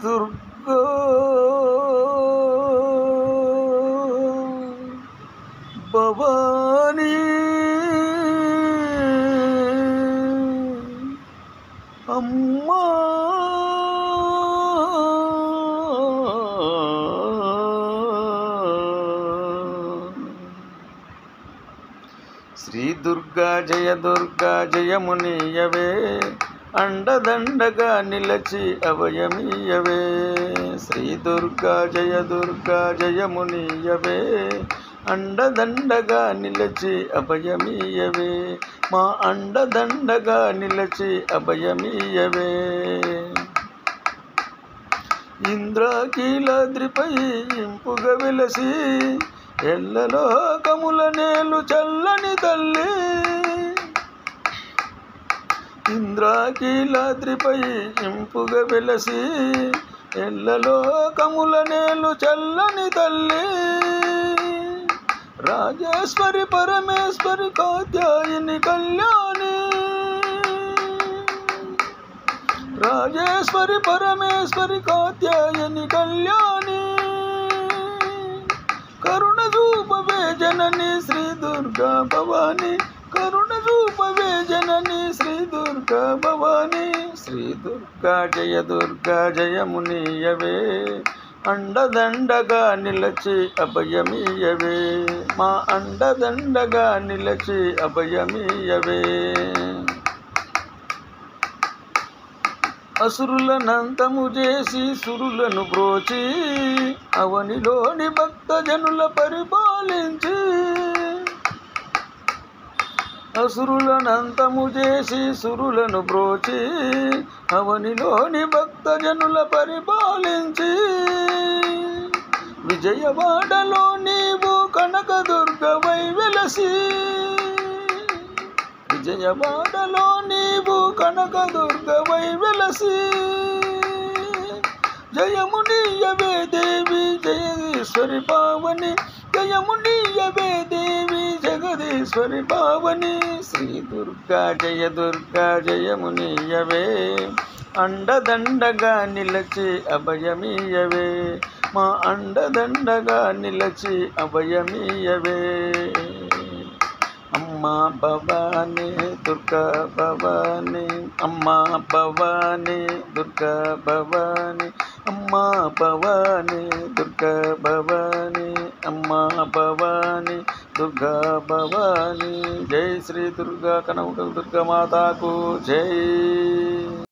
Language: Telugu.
దుర్గా భవానీ అమ్మా శ్రీ దుర్గా జయ దుర్గా జయమునియవే అండదండగా నిలచి అభయమీయవే శ్రీ దుర్గా జయమునియవే అండదండగా నిలచి అభయమీయవే మా అండదండగా నిలచి అభయమీయవే ఇంద్రకీలాద్రిపై ఇంపుగా వెలసి ఎల్లలోకముల నేలు చల్లని తల్లి ఇంద్రకీలాద్రిపై ఇంపుగా వెలసి ఎల్లలోకముల నేలు చల్లని తల్లి రాజేశ్వరి పరమేశ్వరి కాత్యాయని కళ్యాణి రాజేశ్వరి పరమేశ్వరి కాత్యాయని కళ్యాణి కరుణ రూపవే జనని శ్రీ దుర్గా భవాని కరుణ రూపవే జనని శ్రీ దుర్గా భవాని శ్రీ దుర్గా జయమునియవే అండదండగా నిలచి అభయమీయవే మా అండదండగా నిలచి అభయమీయవే అసురులనంతము చేసి సురులను బ్రోచి అవనిలోని భక్తజనుల పరిపాలించి అసురులనంతము చేసి సురులను బ్రోచి అవనిలోని భక్తజనుల పరిపాలించి విజయవాడలో నీవు కనకదుర్గవై వెలసి విజయవాడలో నీవు కనకదుర్గవై వెలసి జయమునియవే దేవి జగదీశ్వరి పావని జయమునియవే దేవి జగదీశ్వరి పావని శ్రీ దుర్గా జయమునియవే అండదండగా నిలచి అభయమీయవే మా అండదండగా నిలచి అభయమీయవే అమ్మా భవానీ దుర్గా భవానీ అమ్మా భవానీ దుర్గా భవానీ అమ్మా భవానీ దుర్గా భవానీ అమ్మా భవానీ దుర్గా భవానీ జై శ్రీ దుర్గా కనక దుర్గా మాతాకు జై.